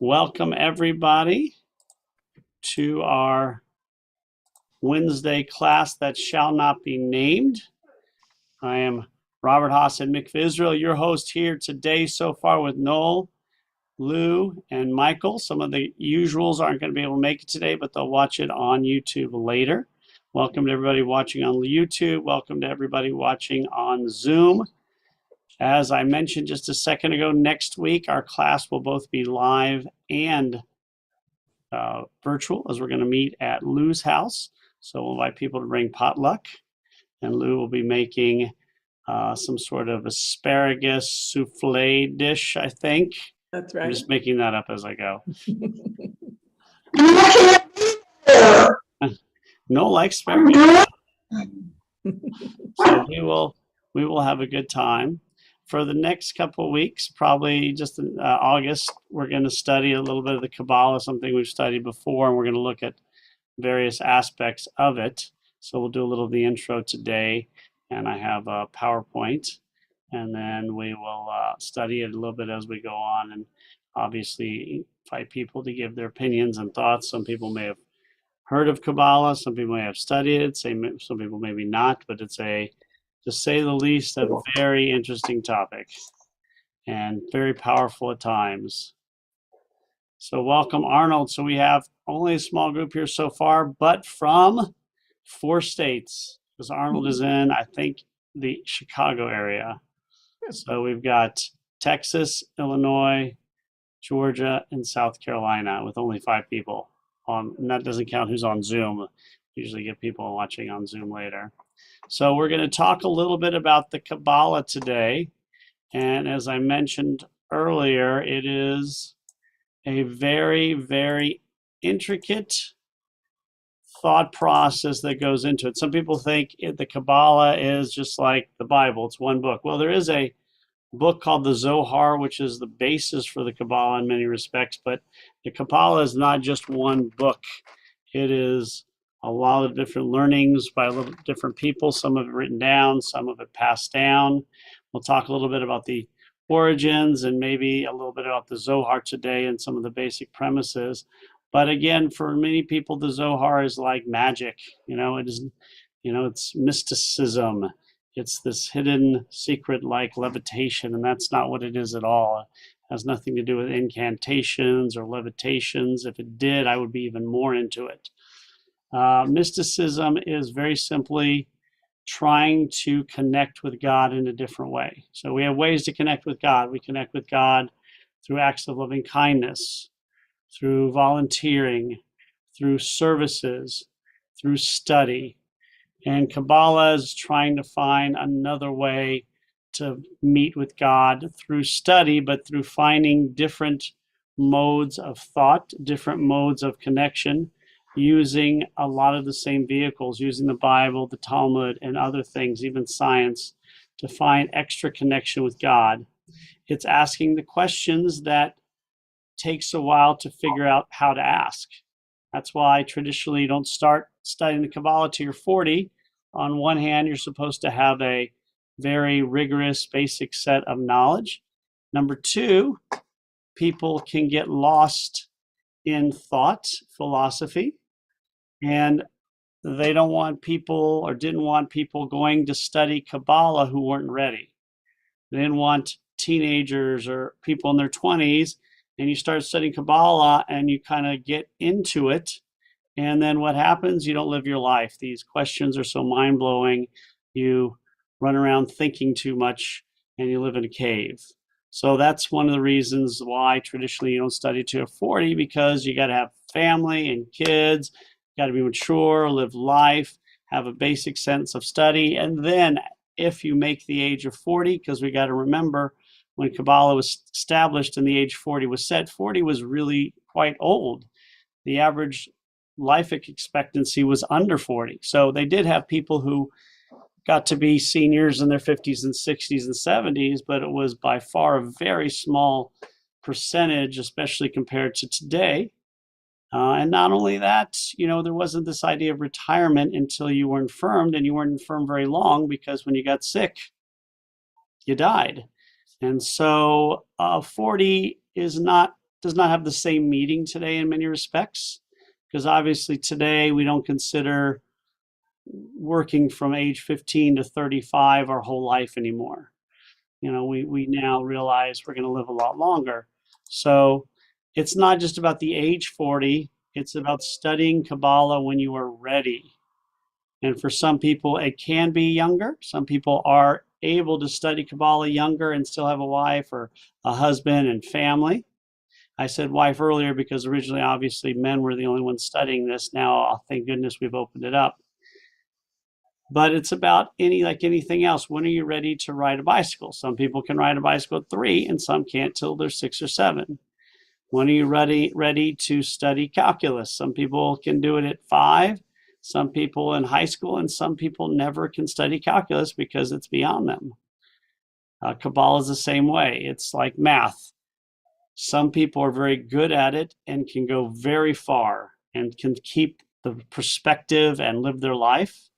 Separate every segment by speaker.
Speaker 1: Welcome everybody to our Wednesday class that shall not be named. I am Robert Haas and Mikvah Israel, your host here today so far with Noel, Lou, and Michael. Some of the usuals aren't going to be able to make it today, but they'll watch it on YouTube later. Welcome to everybody watching on YouTube. Welcome to everybody watching on Zoom. As I mentioned just a second ago, next week our class will both be live and virtual, as we're going to meet at Lou's house. So we'll invite people to bring potluck, and Lou will be making some sort of asparagus souffle dish, I think.
Speaker 2: That's right.
Speaker 1: I'm just making that up as I go. No likes asparagus. So we will have a good time. For the next couple of weeks, probably just in August, we're going to study a little bit of the Kabbalah, something we've studied before, and we're going to look at various aspects of it. So we'll do a little of the intro today, and I have a PowerPoint, and then we will study it a little bit as we go on, and obviously invite people to give their opinions and thoughts. Some people may have heard of Kabbalah, some people may have studied it, some people maybe not, but it's to say the least, a very interesting topic and very powerful at times. So welcome, Arnold. So we have only a small group here so far, but from 4 states, because Arnold is in, I think, the Chicago area. So we've got Texas, Illinois, Georgia, and South Carolina with only 5 people. And that doesn't count who's on Zoom. Usually get people watching on Zoom later. So we're going to talk a little bit about the Kabbalah today. And as I mentioned earlier, it is a very, very intricate thought process that goes into it. Some people think the Kabbalah is just like the Bible. It's one book. Well, there is a book called the Zohar, which is the basis for the Kabbalah in many respects. But the Kabbalah is not just one book. It is a lot of different learnings by a little different people, some of it written down, some of it passed down. We'll talk a little bit about the origins and maybe a little bit about the Zohar today and some of the basic premises. But again, for many people, the Zohar is like magic. It is, it's mysticism. It's this hidden secret like levitation, and that's not what it is at all. It has nothing to do with incantations or levitations. If it did, I would be even more into it. Mysticism is very simply trying to connect with God in a different way. So we have ways to connect with God. We connect with God through acts of loving kindness, through volunteering, through services, through study. And Kabbalah is trying to find another way to meet with God through study, but through finding different modes of thought, different modes of connection, using a lot of the same vehicles, using the Bible, the Talmud, and other things, even science, to find extra connection with God. It's asking the questions that takes a while to figure out how to ask. That's why traditionally you don't start studying the Kabbalah till you're 40. On one hand, you're supposed to have a very rigorous basic set of knowledge. Number 2, people can get lost in thought, philosophy, and they don't want people or didn't want people going to study Kabbalah who weren't ready. They didn't want teenagers or people in their 20s, and you start studying Kabbalah and you kind of get into it, and then what happens? You don't live your life. These questions are so mind-blowing, you run around thinking too much and you live in a cave. So that's one of the reasons why traditionally you don't study till you're 40, because you got to have family and kids, got to be mature, live life, have a basic sense of study. And then if you make the age of 40, because we got to remember when Kabbalah was established and the age 40 was set, 40 was really quite old. The average life expectancy was under 40. So they did have people who got to be seniors in their 50s and 60s and 70s, but it was by far a very small percentage, especially compared to today. And not only that, there wasn't this idea of retirement until you were infirmed, and you weren't infirm very long, because when you got sick, you died. And so 40 is not does not have the same meaning today in many respects, because obviously today we don't consider working from age 15 to 35 our whole life anymore. We now realize we're going to live a lot longer. So it's not just about the age 40, it's about studying Kabbalah when you are ready. And for some people, it can be younger. Some people are able to study Kabbalah younger and still have a wife or a husband and family. I said wife earlier because originally, obviously, men were the only ones studying this. Now, thank goodness we've opened it up. But it's about like anything else. When are you ready to ride a bicycle? Some people can ride a bicycle at 3 and some can't till they're 6 or 7. When are you ready to study calculus? Some people can do it at 5, some people in high school, and some people never can study calculus because it's beyond them. Kabbalah is the same way. It's like math. Some people are very good at it and can go very far and can keep the perspective and live their life.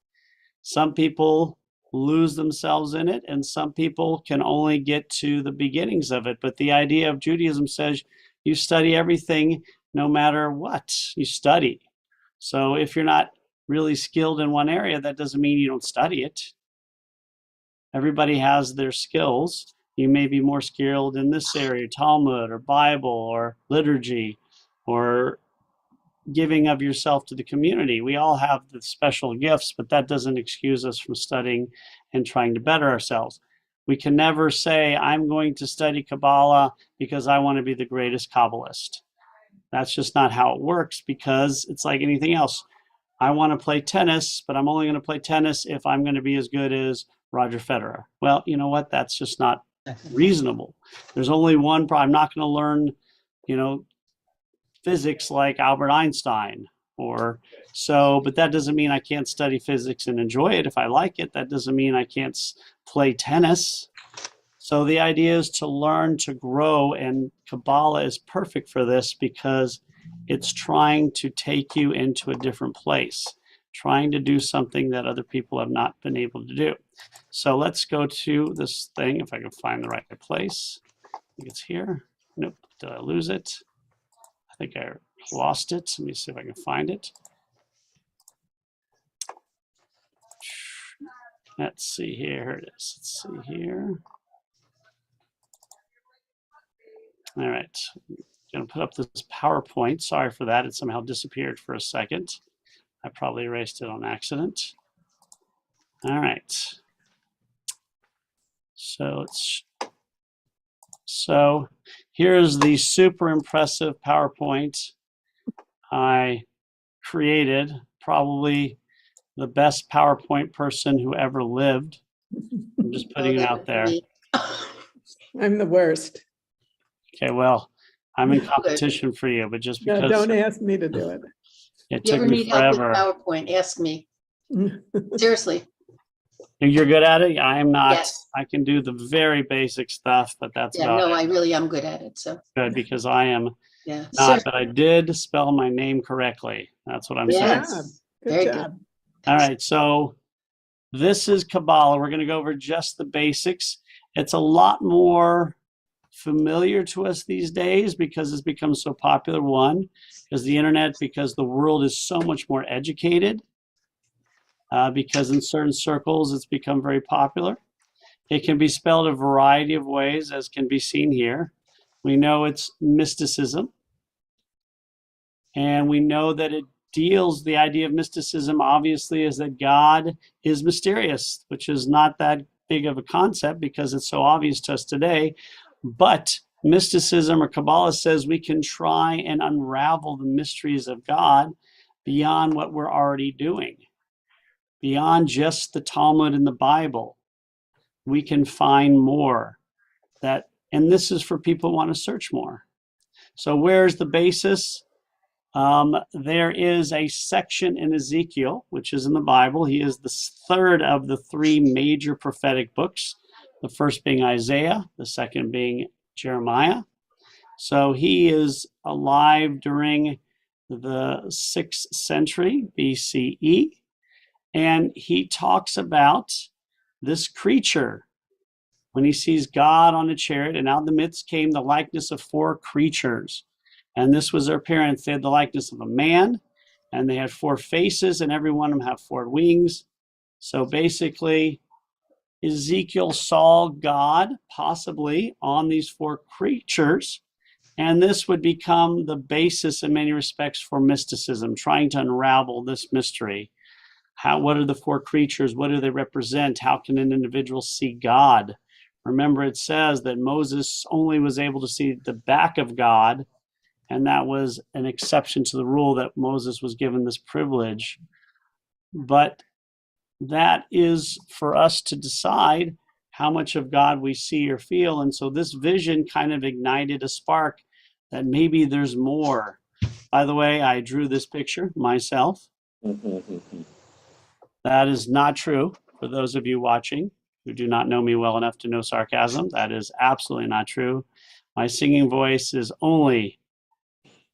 Speaker 1: Some people lose themselves in it, and some people can only get to the beginnings of it. But the idea of Judaism says you study everything no matter what you study. So if you're not really skilled in one area, that doesn't mean you don't study it. Everybody has their skills. You may be more skilled in this area, Talmud or Bible or liturgy or giving of yourself to the community. We all have the special gifts, but that doesn't excuse us from studying and trying to better ourselves. We can never say, I'm going to study Kabbalah because I want to be the greatest Kabbalist. That's just not how it works, because it's like anything else. I want to play tennis, but I'm only going to play tennis if I'm going to be as good as Roger Federer. Well, you know what? That's just not reasonable. There's only one problem. I'm not going to learn, physics like Albert Einstein but that doesn't mean I can't study physics and enjoy it if I like it. That doesn't mean I can't play tennis. So the idea is to learn to grow, and Kabbalah is perfect for this because it's trying to take you into a different place, trying to do something that other people have not been able to do. So let's go to this thing, if I can find the right place. I think it's here. Nope, did I lose it? I think I lost it. Let me see if I can find it. Let's see here. Here it is. Let's see here. All right. I'm going to put up this PowerPoint. Sorry for that. It somehow disappeared for a second. I probably erased it on accident. All right. So here's the super impressive PowerPoint I created. Probably the best PowerPoint person who ever lived. I'm just putting it out there.
Speaker 2: I'm the worst.
Speaker 1: Okay, well, I'm in competition for you, but just because.
Speaker 2: No, don't ask me to do it.
Speaker 1: It
Speaker 3: You
Speaker 1: took
Speaker 3: ever
Speaker 1: me
Speaker 3: need help with
Speaker 1: forever.
Speaker 3: PowerPoint, ask me. Seriously.
Speaker 1: You're good at it? I am not.
Speaker 3: Yes.
Speaker 1: I can do the very basic stuff, but that's
Speaker 3: Yeah,
Speaker 1: about
Speaker 3: no,
Speaker 1: it.
Speaker 3: I really am good at it. So,
Speaker 1: Good, because I am
Speaker 3: yeah.
Speaker 1: not, but I did spell my name correctly. That's what I'm saying.
Speaker 3: Yes. Very
Speaker 2: Good
Speaker 3: good.
Speaker 2: job.
Speaker 1: All right, so this is Kabbalah. We're going to go over just the basics. It's a lot more familiar to us these days because it's become so popular. One, because the internet, because the world is so much more educated, because in certain circles it's become very popular. It can be spelled a variety of ways, as can be seen here. We know it's mysticism, and we know that it deals, the idea of mysticism obviously is that God is mysterious, which is not that big of a concept because it's so obvious to us today. But mysticism or Kabbalah says we can try and unravel the mysteries of God beyond what we're already doing, beyond just the Talmud and the Bible. We can find more and this is for people who want to search more. So where's the basis? There is a section in Ezekiel, which is in the Bible. He is the third of the 3 major prophetic books, the first being Isaiah, the second being Jeremiah. So he is alive during the 6th century BCE, and he talks about this creature. When he sees God on a chariot, and out of the midst came the likeness of 4 creatures. And this was their appearance. They had the likeness of a man, and they had 4 faces, and every one of them have 4 wings. So basically, Ezekiel saw God possibly on these 4 creatures, and this would become the basis in many respects for mysticism, trying to unravel this mystery. What are the 4 creatures? What do they represent? How can an individual see God? Remember, it says that Moses only was able to see the back of God, and that was an exception to the rule that Moses was given this privilege. But that is for us to decide how much of God we see or feel. And so this vision kind of ignited a spark that maybe there's more. By the way, I drew this picture myself. That is not true for those of you watching who do not know me well enough to know sarcasm. That is absolutely not true. My singing voice is only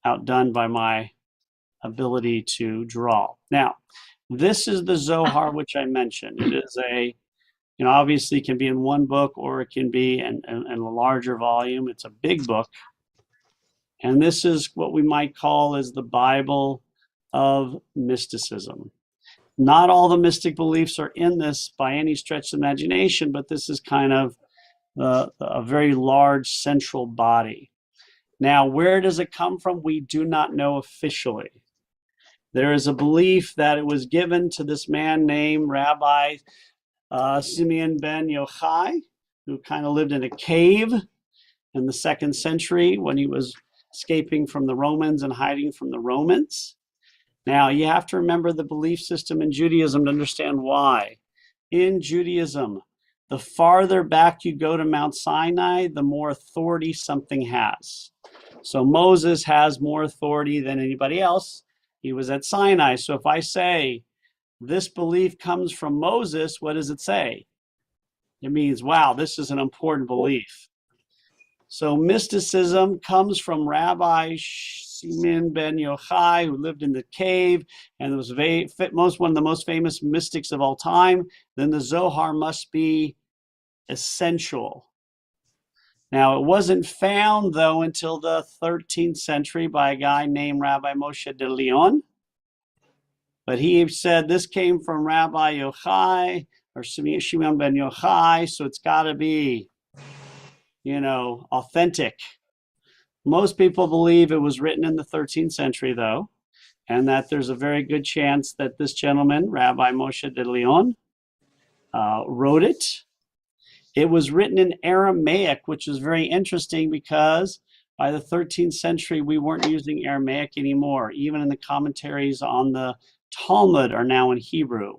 Speaker 1: outdone by my ability to draw. Now, this is the Zohar, which I mentioned. It is obviously can be in one book or it can be in a larger volume. It's a big book. And this is what we might call as the Bible of mysticism. Not all the mystic beliefs are in this by any stretch of imagination, but this is kind of a very large central body. Now, where does it come from? We do not know officially. There is a belief that it was given to this man named Rabbi Simeon ben Yochai, who kind of lived in a cave in the 2nd century when he was escaping from the Romans and hiding from the Romans. Now, you have to remember the belief system in Judaism to understand why. In Judaism, the farther back you go to Mount Sinai, the more authority something has. So Moses has more authority than anybody else. He was at Sinai. So if I say this belief comes from Moses, what does it say? It means, wow, this is an important belief. So mysticism comes from Rabbi Simeon ben Yochai, who lived in the cave and was one of the most famous mystics of all time. Then the Zohar must be essential. Now, it wasn't found, though, until the 13th century by a guy named Rabbi Moshe de Leon. But he said this came from Rabbi Yochai, or Shimon ben Yochai, so it's got to be, authentic. Most people believe it was written in the 13th century, though, and that there's a very good chance that this gentleman, Rabbi Moshe de Leon, wrote it. It was written in Aramaic, which is very interesting because by the 13th century, we weren't using Aramaic anymore. Even in the commentaries on the Talmud are now in Hebrew.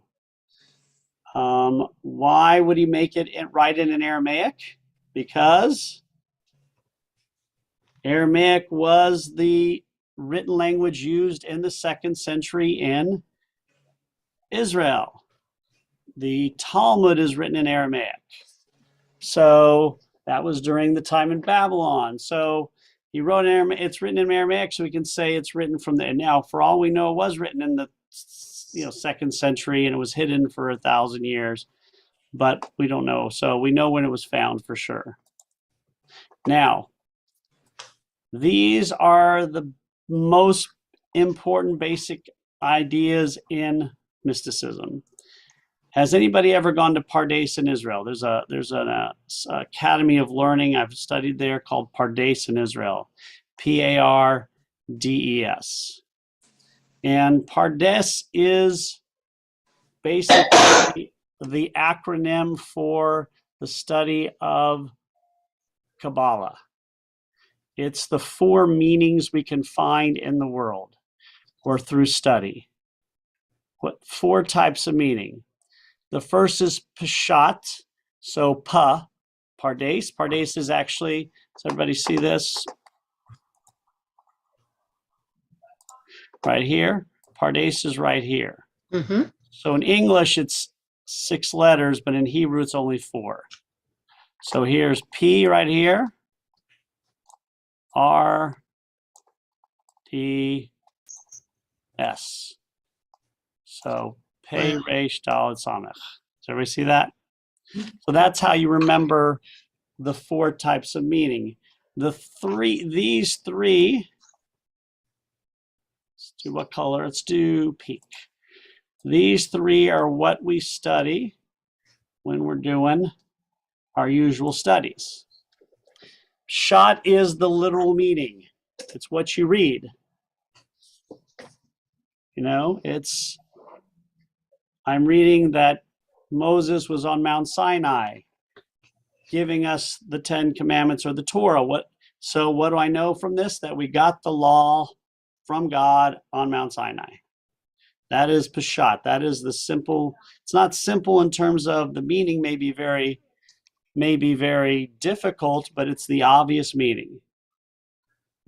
Speaker 1: Why would he write it in Aramaic? Because Aramaic was the written language used in the 2nd century in Israel. The Talmud is written in Aramaic. So that was during the time in Babylon. So he wrote in Aramaic, it's written in Aramaic, so we can say it's written from there. Now, for all we know, it was written in the 2nd century and it was hidden for 1,000 years, but we don't know. So we know when it was found for sure. Now, these are the most important basic ideas in mysticism. Has anybody ever gone to Pardes in Israel? There's an academy of learning I've studied there called Pardes in Israel, Pardes. And Pardes is basically the acronym for the study of Kabbalah. It's the 4 meanings we can find in the world or through study. 4 types of meaning. The first is Peshat, so Pardes. Pardes is actually, does everybody see this? Right here. Pardes is right here.
Speaker 3: Mm-hmm.
Speaker 1: So in English, it's 6 letters, but in Hebrew, it's only 4. So here's P right here. R, D, S. So Pei, Resh, Dalet, Samech. Does everybody see that? So that's how you remember the 4 types of meaning. These three do what color? Let's do pink. These three are what we study when we're doing our usual studies. Pshat is the literal meaning. It's what you read. You know, I'm reading that Moses was on Mount Sinai giving us the 10 Commandments or the Torah. So what do I know from this? That we got the law from God on Mount Sinai. That is Peshat. That is the simple. It's not simple in terms of the meaning may be very difficult, but it's the obvious meaning.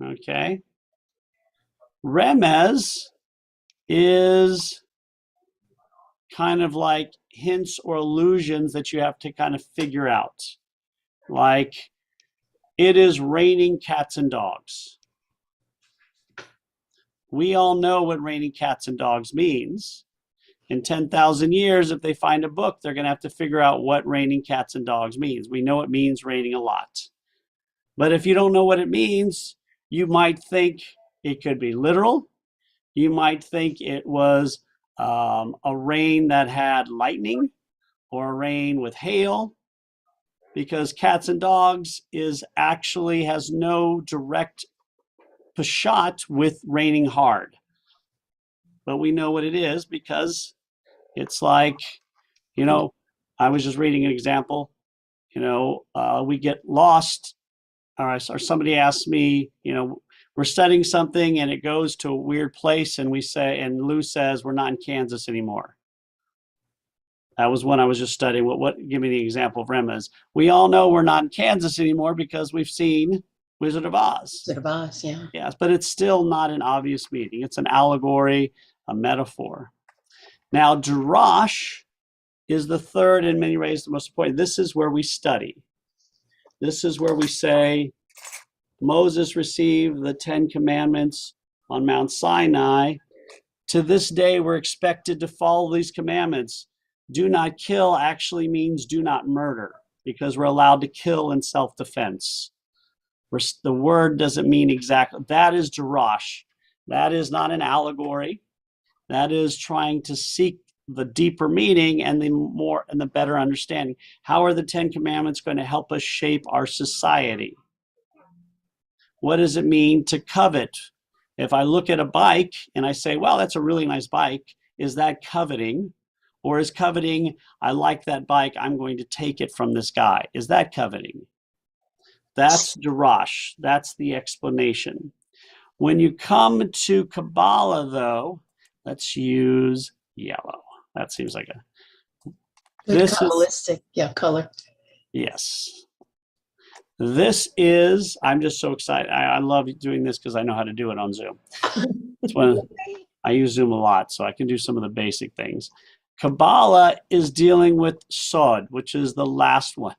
Speaker 1: Okay. Remez is kind of like hints or allusions that you have to kind of figure out. Like, it is raining cats and dogs. We all know what raining cats and dogs means. In 10,000 years, if they find a book, they're going to have to figure out what raining cats and dogs means. We know it means raining a lot. But if you don't know what it means, you might think it could be literal. You might think it was a rain that had lightning or a rain with hail, because cats and dogs has no direct peshat with raining hard. But we know what it is because it's like, you know, I was just reading an example, you know, we get lost, or somebody asks me, you know, we're studying something and it goes to a weird place and and Lou says, we're not in Kansas anymore. That was when I was just studying. Give me the example of Remez. We all know we're not in Kansas anymore because we've seen Wizard of Oz.
Speaker 3: Wizard of Oz, yeah.
Speaker 1: Yes, but it's still not an obvious meaning. It's an allegory, a metaphor. Now, Darash is the third, in many ways, the most important. This is where we study. This is where we say, Moses received the 10 Commandments on Mount Sinai. To this day, we're expected to follow these commandments. Do not kill actually means do not murder, because we're allowed to kill in self-defense. The word doesn't mean exactly. That is Darash. That is not an allegory. That is trying to seek the deeper meaning and the better understanding. How are the 10 Commandments going to help us shape our society? What does it mean to covet? If I look at a bike and I say, well, that's a really nice bike, is that coveting? Or is coveting, I like that bike, I'm going to take it from this guy? Is that coveting? That's Darash. That's the explanation. When you come to Kabbalah, though, let's use yellow. That seems like a...
Speaker 3: Good Kabbalistic, color.
Speaker 1: Yes. This is, I'm just so excited. I love doing this because I know how to do it on Zoom. It's when I use Zoom a lot, so I can do some of the basic things. Kabbalah is dealing with Sod, which is the last one,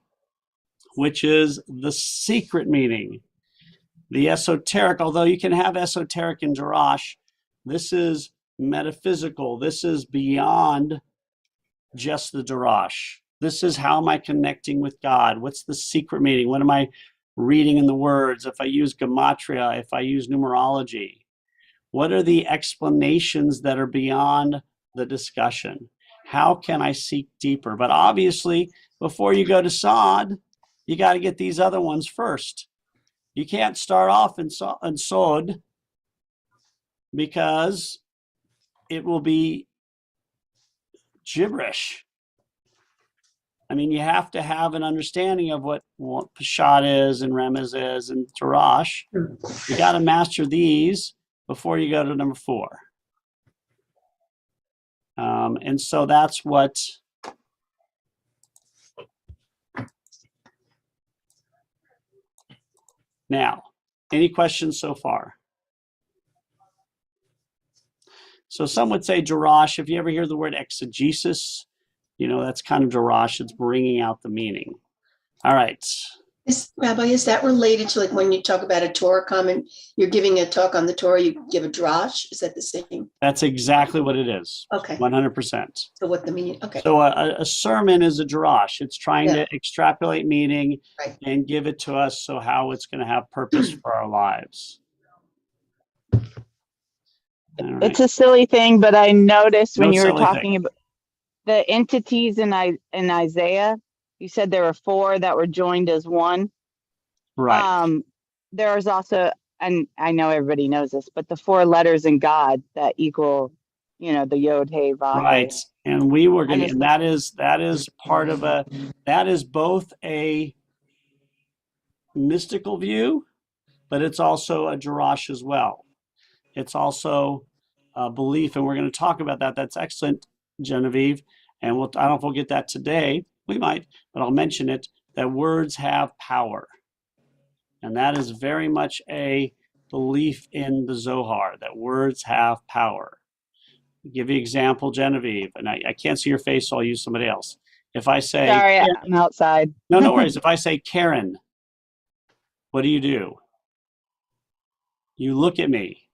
Speaker 1: which is the secret meaning, the esoteric. Although you can have esoteric in Darash, this is metaphysical. This is beyond just the Darash. This is how am I connecting with God? What's the secret meaning? What am I reading in the words? If I use gematria, if I use numerology, what are the explanations that are beyond the discussion? How can I seek deeper? But obviously, before you go to Sod, you got to get these other ones first. You can't start off in Sod because it will be gibberish. I mean, you have to have an understanding of what Peshat is and Remez is and Darash. You got to master these before you go to number 4. And so that's what now, any questions so far? So some would say Darash, if you ever hear the word exegesis, you know, that's kind of Darash, it's bringing out the meaning. All right.
Speaker 3: Rabbi, is that related to like when you talk about a Torah comment, you're giving a talk on the Torah, you give a drash? Is that the same?
Speaker 1: That's exactly what it is.
Speaker 3: Okay.
Speaker 1: 100%.
Speaker 3: So what the meaning, okay.
Speaker 1: So a sermon is a drash. It's trying to extrapolate meaning and give it to us so how it's going to have purpose for our lives. All right.
Speaker 4: It's a silly thing, but I noticed when
Speaker 1: No
Speaker 4: you were
Speaker 1: silly thing.
Speaker 4: talking about the entities in Isaiah, you said there were four that were joined as one.
Speaker 1: Right.
Speaker 4: There's also, and I know everybody knows this, but the four letters in God that equal, the Yod, Hey, Vav, Hey.
Speaker 1: Right. And we were going to,
Speaker 4: just-
Speaker 1: and that is part of that is both a mystical view, but it's also a Jerash as well. It's also a belief, and we're going to talk about that. That's excellent, Genevieve. And I don't know if we'll get that today. We might, but I'll mention it, that words have power. And that is very much a belief in the Zohar, that words have power. I'll give you an example, Genevieve, and I can't see your face, so I'll use somebody else. If I say,
Speaker 4: Sorry, I'm outside.
Speaker 1: no worries. If I say Karen, what do? You look at me.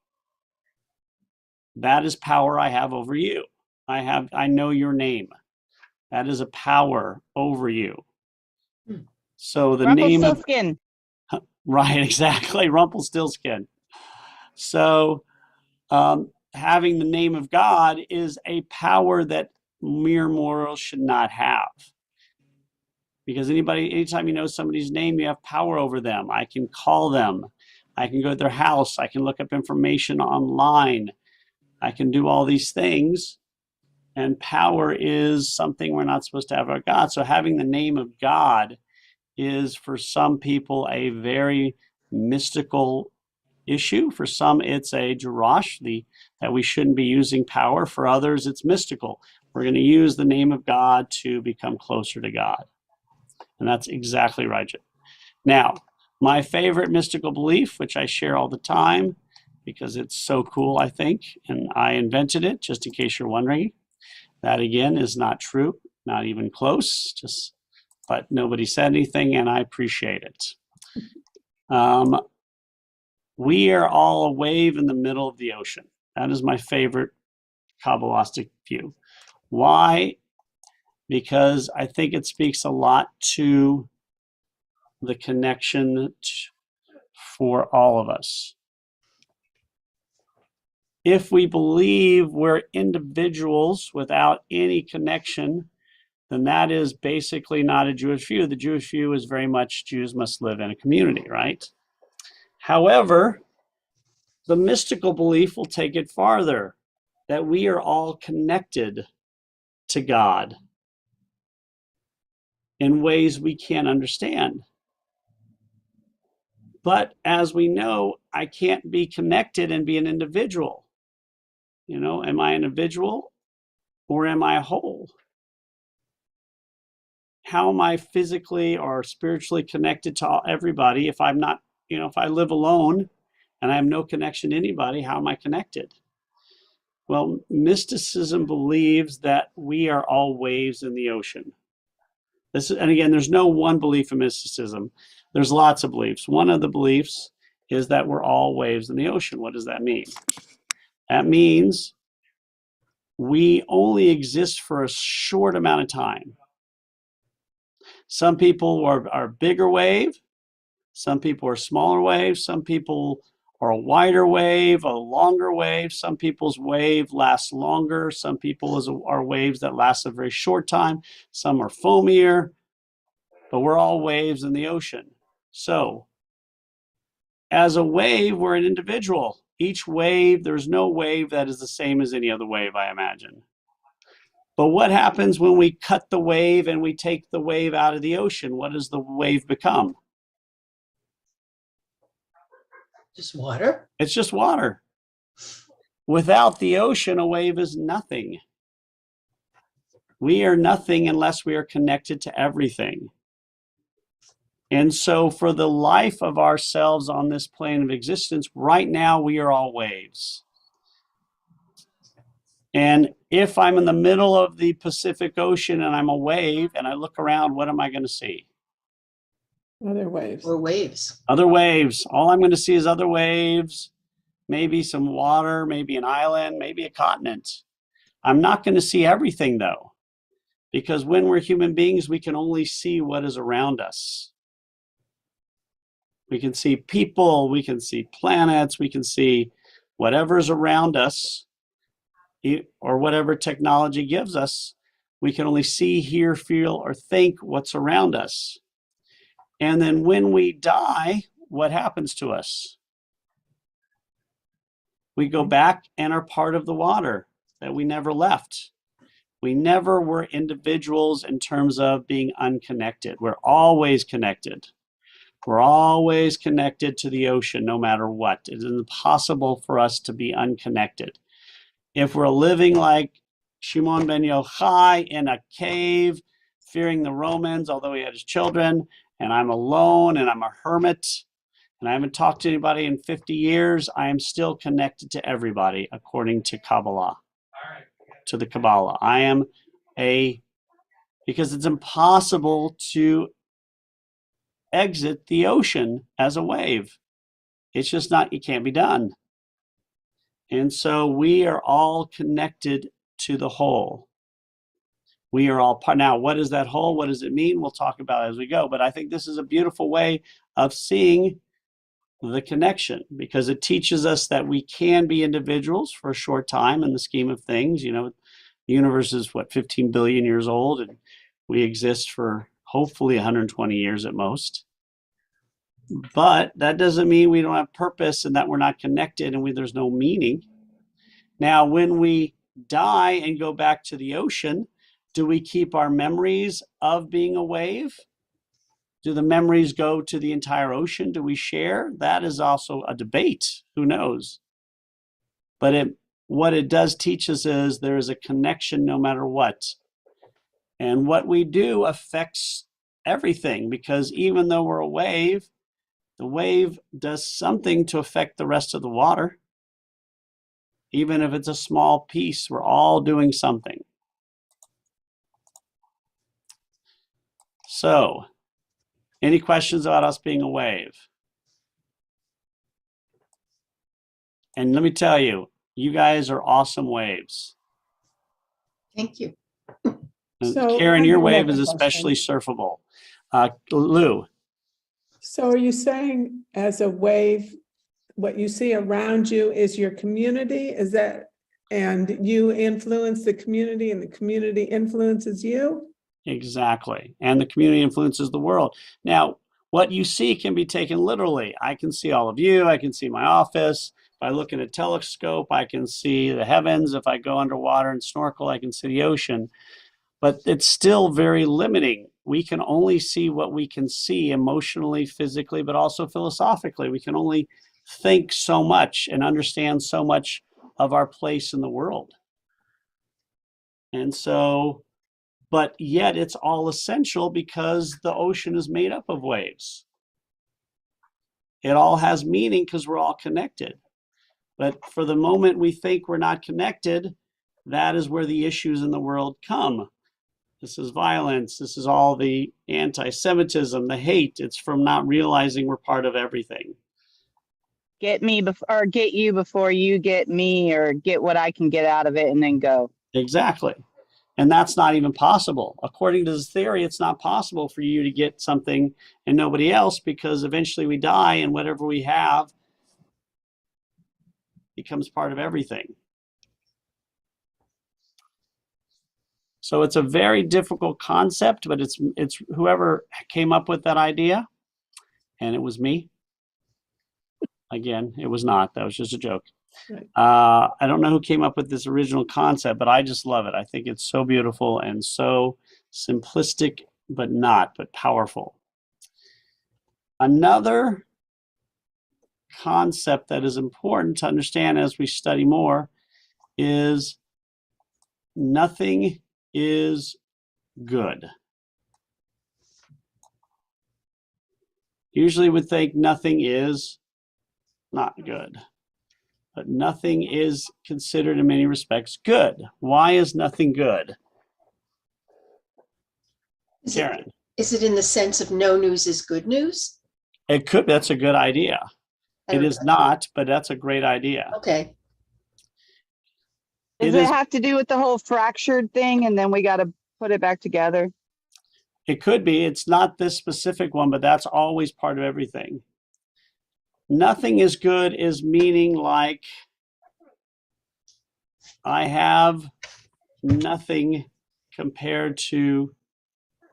Speaker 1: That is power I have over you. I know your name. That is a power over you. So the name of,
Speaker 4: Rumpelstiltskin.
Speaker 1: right, exactly, Rumpelstiltskin. So having the name of God is a power that mere mortals should not have. Because anytime you know somebody's name, you have power over them. I can call them. I can go to their house. I can look up information online. I can do all these things. And power is something we're not supposed to have our God. So having the name of God is for some people a very mystical issue. For some, it's a Jerash, that we shouldn't be using power. For others, it's mystical. We're going to use the name of God to become closer to God. And that's exactly right. Now, my favorite mystical belief, which I share all the time because it's so cool, I think, and I invented it, just in case you're wondering. That, again, is not true, not even close, but nobody said anything, and I appreciate it. We are all a wave in the middle of the ocean. That is my favorite Kabbalistic view. Why? Because I think it speaks a lot to the connection for all of us. If we believe we're individuals without any connection, then that is basically not a Jewish view. The Jewish view is very much Jews must live in a community, right? However, the mystical belief will take it farther, that we are all connected to God in ways we can't understand. But as we know, I can't be connected and be an individual. Am I an individual or am I a whole? How am I physically or spiritually connected to everybody if I'm not, if I live alone and I have no connection to anybody, how am I connected? Well, mysticism believes that we are all waves in the ocean. And again, there's no one belief in mysticism. There's lots of beliefs. One of the beliefs is that we're all waves in the ocean. What does that mean? That means we only exist for a short amount of time. Some people are bigger wave. Some people are smaller waves. Some people are a wider wave, a longer wave. Some people's wave lasts longer. Some people's are waves that last a very short time. Some are foamier, but we're all waves in the ocean. So as a wave, we're an individual. Each wave, there's no wave that is the same as any other wave, I imagine. But what happens when we cut the wave and we take the wave out of the ocean? What does the wave become?
Speaker 3: Just water?
Speaker 1: It's just water. Without the ocean, a wave is nothing. We are nothing unless we are connected to everything. And so for the life of ourselves on this plane of existence, right now we are all waves. And if I'm in the middle of the Pacific Ocean and I'm a wave and I look around, what am I going to see?
Speaker 2: Other waves.
Speaker 3: Or waves?
Speaker 1: Other waves. All I'm going to see is other waves, maybe some water, maybe an island, maybe a continent. I'm not going to see everything though, because when we're human beings, we can only see what is around us. We can see people, we can see planets, we can see whatever's around us, or whatever technology gives us, we can only see, hear, feel, or think what's around us. And then when we die, what happens to us? We go back and are part of the water that we never left. We never were individuals in terms of being unconnected. We're always connected. We're always connected to the ocean, no matter what. It is impossible for us to be unconnected. If we're living like Shimon ben Yochai in a cave, fearing the Romans, although he had his children, and I'm alone and I'm a hermit, and I haven't talked to anybody in 50 years, I am still connected to everybody according to Kabbalah, to the Kabbalah. Because it's impossible to exit the ocean as a wave. It's just not, it can't be done. And so we are all connected to the whole. We are all part. Now, what is that whole? What does it mean? We'll talk about it as we go. But I think this is a beautiful way of seeing the connection, because it teaches us that we can be individuals for a short time in the scheme of things. You know, the universe is what, 15 billion years old, and we exist for hopefully 120 years at most. But that doesn't mean we don't have purpose and that we're not connected and there's no meaning. Now, when we die and go back to the ocean, do we keep our memories of being a wave? Do the memories go to the entire ocean? Do we share? That is also a debate. Who knows? But what it does teach us is there is a connection no matter what. And what we do affects everything, because even though we're a wave, the wave does something to affect the rest of the water. Even if it's a small piece, we're all doing something. So, any questions about us being a wave? And let me tell you, you guys are awesome waves.
Speaker 3: Thank you.
Speaker 1: And
Speaker 2: So,
Speaker 1: Karen,
Speaker 2: I
Speaker 1: your
Speaker 2: have
Speaker 1: wave
Speaker 2: another
Speaker 1: is especially
Speaker 2: question.
Speaker 1: surfable. Lou,
Speaker 2: So are you saying as a wave, what you see around you is your community? Is that, and you influence the community and the community influences you?
Speaker 1: exactly. And the community influences the world. Now, what you see can be taken literally. I can see all of you. I can see my office. If I look at a telescope, I can see the heavens. If I go underwater and snorkel, I can see the ocean. But it's still very limiting. We can only see what we can see emotionally, physically, but also philosophically. We can only think so much and understand so much of our place in the world. And so, but yet it's all essential because the ocean is made up of waves. It all has meaning because we're all connected. But for the moment we think we're not connected, that is where the issues in the world come. This is violence. This is all the anti-Semitism, the hate. It's from not realizing we're part of everything.
Speaker 4: Get me before, or get you before you get me, or get what I can get out of it and then go.
Speaker 1: Exactly. And that's not even possible. According to this theory, it's not possible for you to get something and nobody else, because eventually we die and whatever we have becomes part of everything. So it's a very difficult concept, but it's whoever came up with that idea, and it was me. Again, it was not. That was just a joke.
Speaker 2: Right.
Speaker 1: I don't know who came up with this original concept, but I just love it. I think it's so beautiful and so simplistic, but powerful. Another concept that is important to understand as we study more is nothing is good. Usually we think nothing is not good, but nothing is considered in many respects good. Why is nothing good? Karen.
Speaker 3: Is it in the sense of no news is good news?
Speaker 1: It could, that's a good idea.
Speaker 3: I
Speaker 1: It
Speaker 3: don't
Speaker 1: is
Speaker 3: know.
Speaker 1: not, but that's a great idea.
Speaker 3: Okay.
Speaker 4: Does
Speaker 1: It
Speaker 4: it
Speaker 1: is,
Speaker 4: have to do with the whole fractured thing and then we got to put it back together?
Speaker 1: it could be, it's not this specific one, but that's always part of everything. Nothing is good is meaning like I have nothing compared to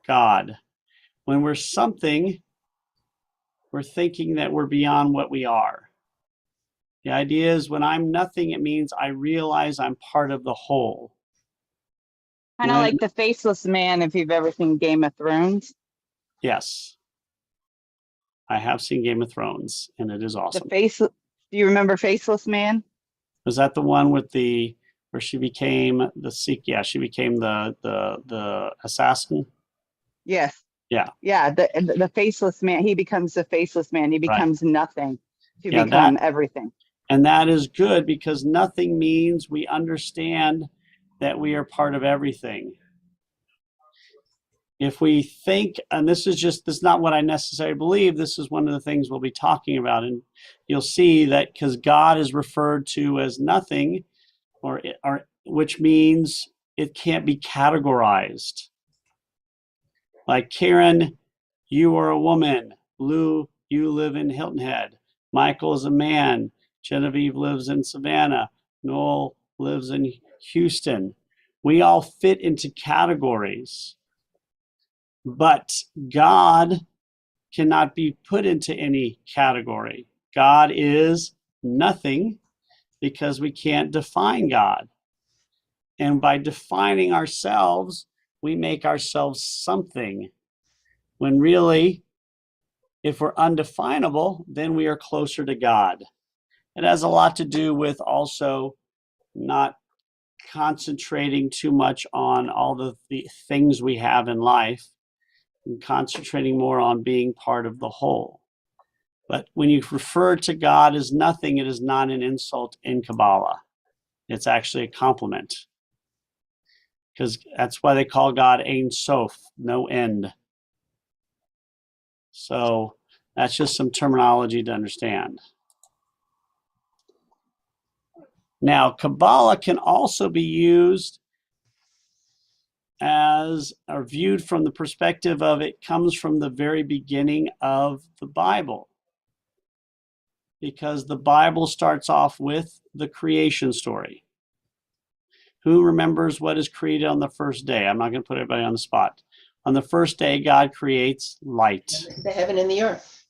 Speaker 1: God. When we're something, we're thinking that we're beyond what we are. The idea is when I'm nothing, it means I realize I'm part of the whole.
Speaker 4: Kind of
Speaker 1: When-
Speaker 4: like the faceless man, if you've ever seen Game of Thrones.
Speaker 1: Yes. I have seen Game of Thrones, and it is
Speaker 4: The
Speaker 1: awesome.
Speaker 4: do you remember Faceless Man?
Speaker 1: Was that the one with where she became she became the assassin?
Speaker 4: Yes.
Speaker 1: Yeah.
Speaker 4: Yeah, the faceless man, he becomes the faceless man. He becomes nothing to
Speaker 1: Yeah,
Speaker 4: become everything.
Speaker 1: And that is good because nothing means we understand that we are part of everything. If we think, and this is not what I necessarily believe, this is one of the things we'll be talking about. And you'll see that because God is referred to as nothing, or which means it can't be categorized. Like Karen, you are a woman. Lou, you live in Hilton Head. Michael is a man. Genevieve lives in Savannah. Noel lives in Houston. We all fit into categories. But God cannot be put into any category. God is nothing because we can't define God. And by defining ourselves, we make ourselves something. When really, if we're undefinable, then we are closer to God. It has a lot to do with also not concentrating too much on all the things we have in life and concentrating more on being part of the whole. But when you refer to God as nothing, it is not an insult in Kabbalah. It's actually a compliment. Because that's why they call God Ein Sof, no end. So that's just some terminology to understand. Now, Kabbalah can also be used as, or viewed from the perspective of it comes from the very beginning of the Bible. Because the Bible starts off with the creation story. Who remembers what is created on the first day? I'm not going to put everybody on the spot. On the first day, God creates light.
Speaker 3: The heaven and the earth.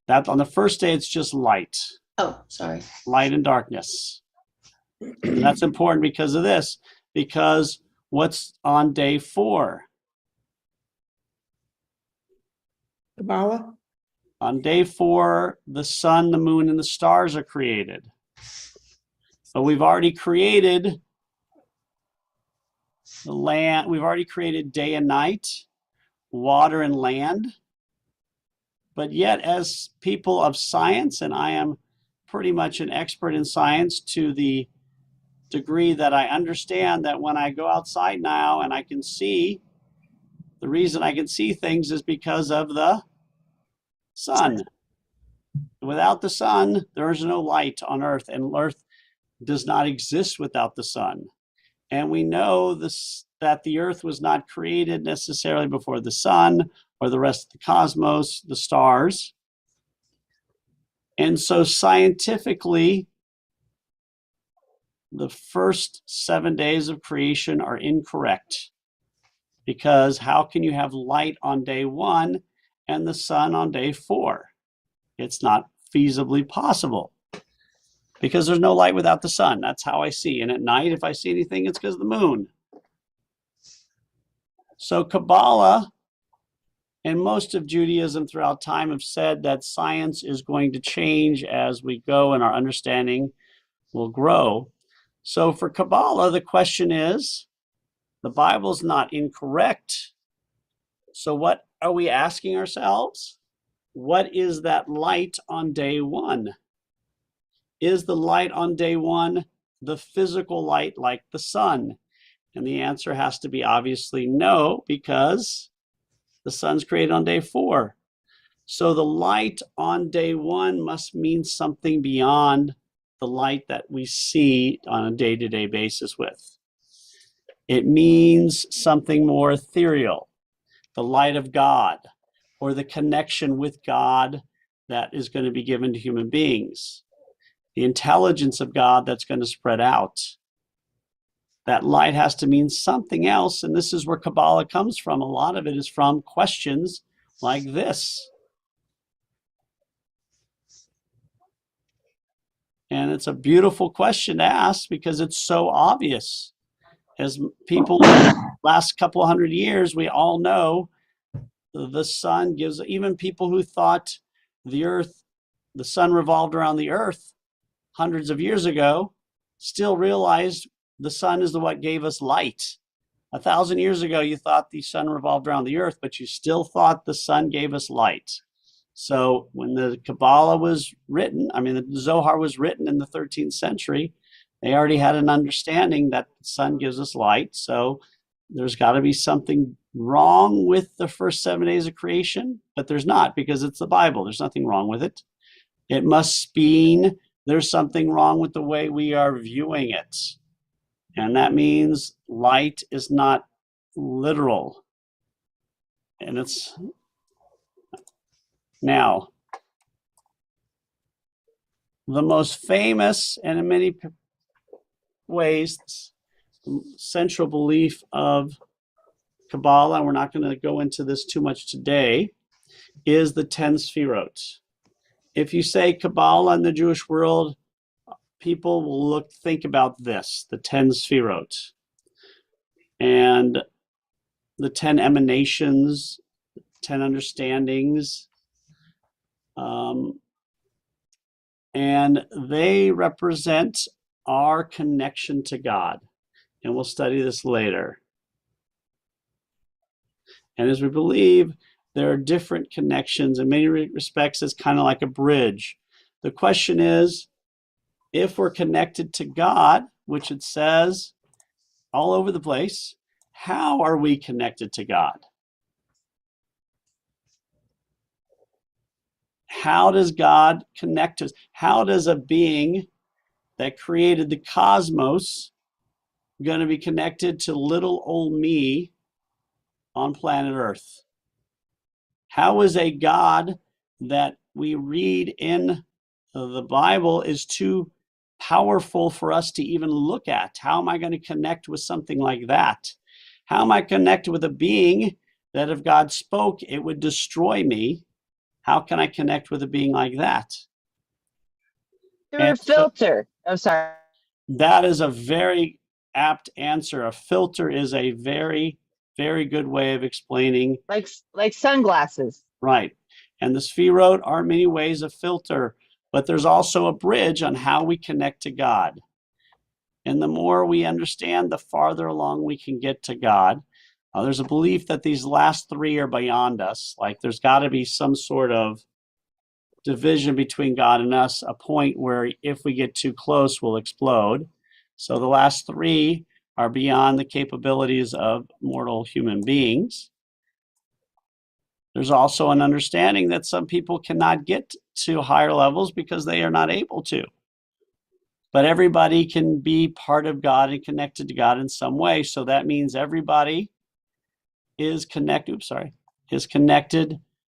Speaker 1: That on the first day, it's just light.
Speaker 3: Oh, sorry.
Speaker 1: Light and darkness. And that's important because of this. Because what's on day 4?
Speaker 2: Kabbalah?
Speaker 1: On day 4, the sun, the moon, and the stars are created. So we've already created the land. We've already created day and night, water and land. But yet, as people of science, and I am pretty much an expert in science to the degree that I understand that when I go outside now and I can see, the reason I can see things is because of the sun. Without the sun, there is no light on earth, and earth does not exist without the sun. And we know this, that the earth was not created necessarily before the sun or the rest of the cosmos, the stars. And so scientifically, the first 7 days of creation are incorrect. Because how can you have light on day 1 and the sun on day 4? It's not feasibly possible. Because there's no light without the sun. That's how I see. And at night, if I see anything, it's because of the moon. So Kabbalah and most of Judaism throughout time have said that science is going to change as we go and our understanding will grow. So for Kabbalah, the question is, the Bible's not incorrect. So what are we asking ourselves? What is that light on day 1? Is the light on day 1 the physical light like the sun? And the answer has to be obviously no, because the sun's created on day 4. So the light on day 1 must mean something beyond the light that we see on a day-to-day basis with. It means something more ethereal, the light of God, or the connection with God that is going to be given to human beings. the intelligence of God that's going to spread out. That light has to mean something else, and this is where Kabbalah comes from. A lot of it is from questions like this. And it's a beautiful question to ask because it's so obvious. As people, last couple of hundred years, we all know the sun gives, even people who thought the sun revolved around the earth hundreds of years ago, still realized the sun is what gave us light. 1,000 years ago, you thought the sun revolved around the earth, but you still thought the sun gave us light. So when the Kabbalah was written, the Zohar was written in the 13th century, they already had an understanding that the sun gives us light. So there's got to be something wrong with the first 7 days of creation, but there's not, because it's the Bible. There's nothing wrong with it. It must mean there's something wrong with the way we are viewing it. And that means light is not literal. And it's now the most famous, and in many ways, central belief of Kabbalah, and we're not going to go into this too much today, is the 10 Sfirot. If you say Kabbalah in the Jewish world, people will think about this, the 10 Sfirot, and the 10 emanations, 10 understandings, and they represent our connection to God. And we'll study this later. And as we believe, there are different connections. In many respects, it's kind of like a bridge. The question is, if we're connected to God, which it says all over the place, how are we connected to God? How does God connect us? How does a being that created the cosmos going to be connected to little old me on planet Earth? How is a God that we read in the Bible is too powerful for us to even look at? How am I going to connect with something like that? How am I connected with a being that if God spoke, it would destroy me? How can I connect with a being like that?
Speaker 4: Through a filter. Oh, sorry.
Speaker 1: That is a very apt answer. A filter is a very, very good way of explaining.
Speaker 4: Like sunglasses.
Speaker 1: Right. And the Sfirot are in many ways a filter, but there's also a bridge on how we connect to God. And the more we understand, the farther along we can get to God. There's a belief that these last three are beyond us. Like there's got to be some sort of division between God and us, a point where if we get too close, we'll explode. So the last three are beyond the capabilities of mortal human beings. There's also an understanding that some people cannot get to higher levels because they are not able to. But everybody can be part of God and connected to God in some way. So that means everybody is connected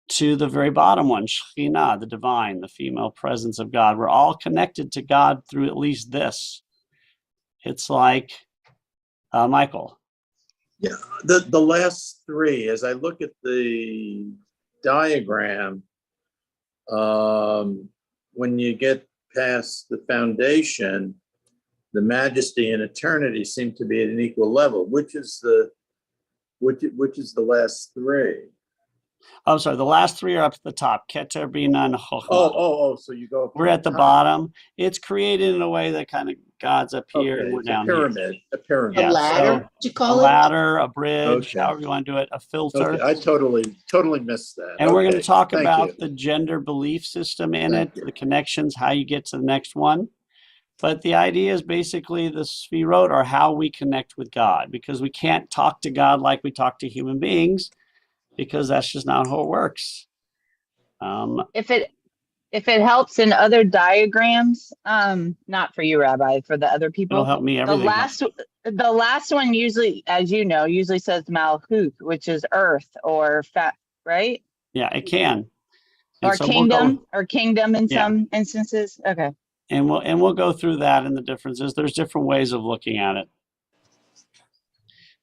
Speaker 1: to the very bottom one, Shekhinah, the divine, the female presence of God. We're all connected to God through at least this. It's like, Michael.
Speaker 5: Yeah, the last three, as I look at the diagram, when you get past the foundation, the majesty and eternity seem to be at an equal level. Which is the last three?
Speaker 1: I'm sorry, the last three are up at the top, Keter, Bina, and Chochmah.
Speaker 5: Oh, so you go up.
Speaker 1: We're at the bottom. It's created in a way that kind of God's up here and we're
Speaker 5: it's a
Speaker 1: down
Speaker 5: pyramid,
Speaker 1: here.
Speaker 5: a pyramid.
Speaker 1: Yeah,
Speaker 3: A ladder,
Speaker 1: so
Speaker 3: would you
Speaker 1: a
Speaker 3: call it?
Speaker 1: ladder, a bridge,
Speaker 5: Okay.
Speaker 1: however you want to do it, a filter.
Speaker 5: Okay, I totally missed that.
Speaker 1: And we're going
Speaker 5: Okay,
Speaker 1: to talk
Speaker 5: thank
Speaker 1: about
Speaker 5: you.
Speaker 1: the gender belief system in
Speaker 5: Thank
Speaker 1: it,
Speaker 5: you.
Speaker 1: the connections, how you get to the next one. But the idea is basically the Sfirot are how we connect with God, because we can't talk to God like we talk to human beings, because that's just not how it works.
Speaker 4: If it helps in other diagrams, not for you, Rabbi, for the other
Speaker 1: It'll
Speaker 4: people.
Speaker 1: help me
Speaker 4: The
Speaker 1: everything.
Speaker 4: last one usually, as you know, usually says Malchut, which is earth or right?
Speaker 1: Yeah, it can. And
Speaker 4: Or
Speaker 1: so we'll go-
Speaker 4: kingdom in
Speaker 1: Yeah.
Speaker 4: some instances. Okay.
Speaker 1: And we'll go through that and the differences. There's different ways of looking at it.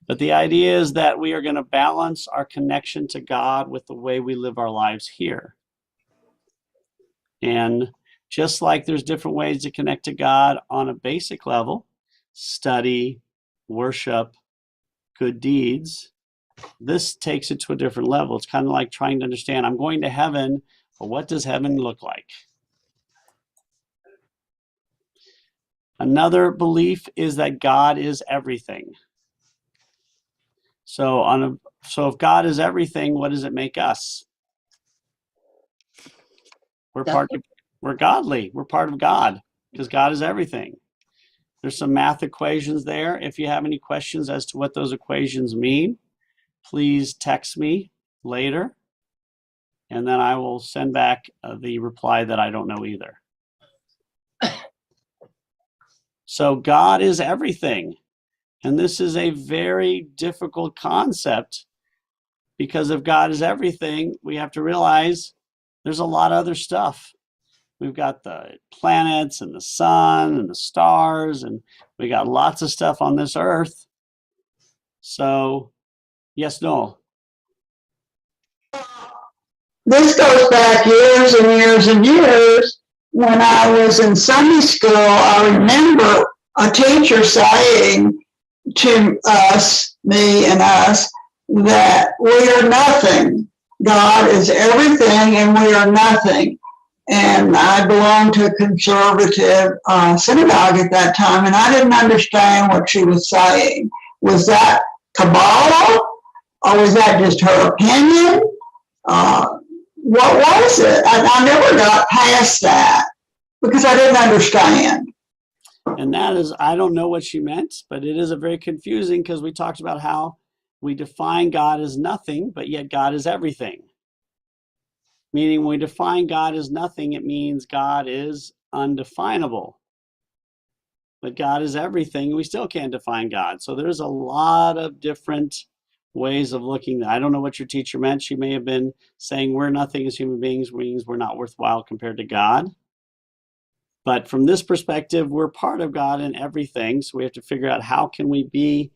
Speaker 1: But the idea is that we are going to balance our connection to God with the way we live our lives here. And just like there's different ways to connect to God on a basic level, study, worship, good deeds, this takes it to a different level. It's kind of like trying to understand, I'm going to heaven, but what does heaven look like? Another belief is that God is everything. So if God is everything, what does it make us? We're godly. We're part of God because God is everything. There's some math equations there. If you have any questions as to what those equations mean, please text me later, and then I will send back the reply that I don't know either. So God is everything. And this is a very difficult concept because if God is everything, we have to realize there's a lot of other stuff. We've got the planets and the sun and the stars, and we got lots of stuff on this earth. So, yes, Noel?
Speaker 6: This goes back years and years and years. When I was in Sunday school, I remember a teacher saying to us, me and us, that we are nothing. God is everything and we are nothing. And I belonged to a conservative synagogue at that time, and I didn't understand what she was saying. Was that Kabbalah, or was that just her opinion? What was it? I never got past that because I didn't understand.
Speaker 1: And that is, I don't know what she meant, but it is a very confusing because we talked about how we define God as nothing, but yet God is everything. Meaning when we define God as nothing, it means God is undefinable. But God is everything, we still can't define God. So there's a lot of different ways of looking. I don't know what your teacher meant. She may have been saying we're nothing as human beings, means we're not worthwhile compared to God. But from this perspective, we're part of God in everything. So we have to figure out how can we be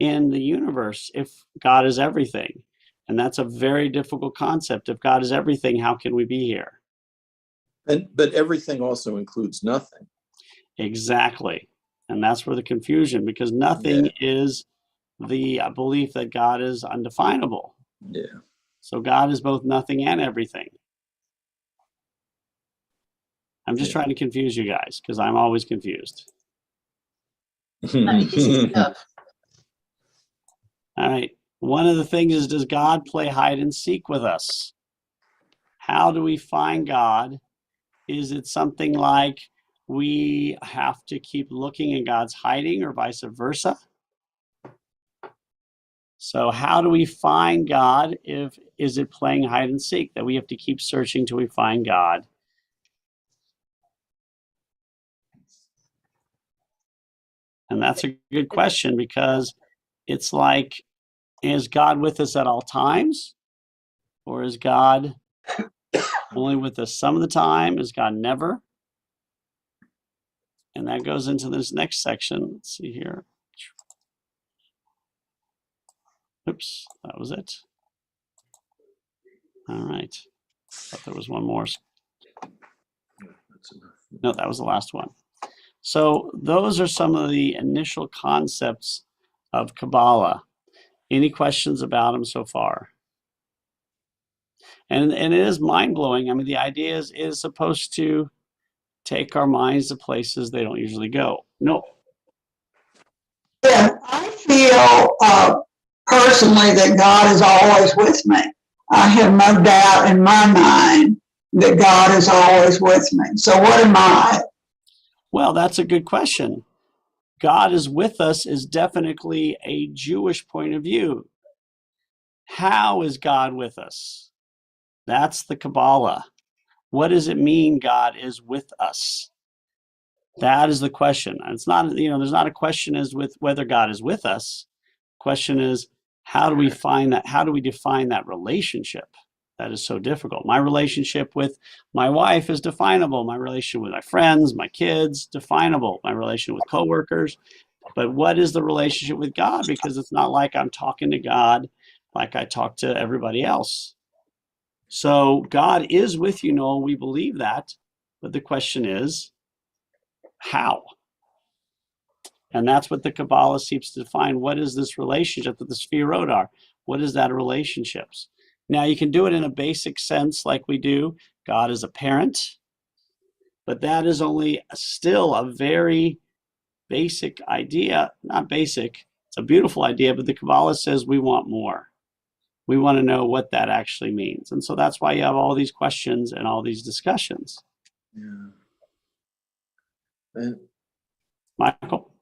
Speaker 1: in the universe if God is everything? And that's a very difficult concept. If God is everything, how can we be here?
Speaker 5: But everything also includes nothing.
Speaker 1: Exactly. And that's where the confusion, because nothing is the belief that God is undefinable.
Speaker 5: Yeah.
Speaker 1: So God is both nothing and everything. I'm just trying to confuse you guys because I'm always confused.
Speaker 3: Easy enough.
Speaker 1: All right. One of the things is, does God play hide and seek with us? How do we find God? Is it something like we have to keep looking and God's hiding, or vice versa? So how do we find God? Is it playing hide and seek that we have to keep searching till we find God? And that's a good question, because it's like, is God with us at all times? Or is God only with us some of the time? Is God never? And that goes into this next section. Let's see here. Oops, that was it. All right. Thought there was one more. No, that was the last one. So those are some of the initial concepts of Kabbalah. Any questions about them so far? And it is mind-blowing. I mean, the idea is it is supposed to take our minds to places they don't usually go. No.
Speaker 6: Yeah, I feel personally that God is always with me. I have no doubt in my mind that God is always with me. So what am I?
Speaker 1: Well, that's a good question. God is with us is definitely a Jewish point of view. How is God with us? That's the Kabbalah. What does it mean God is with us? That is the question. It's not, there's not a question as with whether God is with us. Question is, how do we find that? How do we define that relationship? that is so difficult. My relationship with my wife is definable. My relationship with my friends, my kids, definable. My relationship with coworkers. But what is the relationship with God? Because it's not like I'm talking to God like I talk to everybody else. So God is with you, Noel. We believe that. But the question is, how? And that's what the Kabbalah seems to define. What is this relationship that the Sefirot are? What is that relationships? Now, you can do it in a basic sense like we do. God is a parent. But that is only still a very basic idea. Not basic. It's a beautiful idea, but the Kabbalah says we want more. We want to know what that actually means. And so that's why you have all these questions and all these discussions.
Speaker 5: Yeah. And,
Speaker 1: Michael?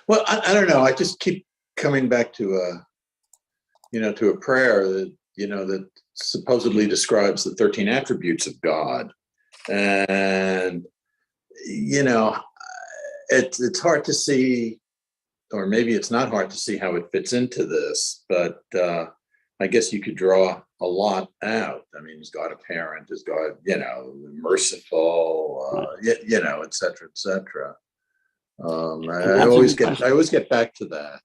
Speaker 5: well, I don't know. I just keep coming back to to a prayer that, that supposedly describes the 13 attributes of God. And, it's hard to see, or maybe it's not hard to see how it fits into this, but I guess you could draw a lot out. I mean, is God a parent? Is God, merciful? Et cetera, et cetera. I always get back to that.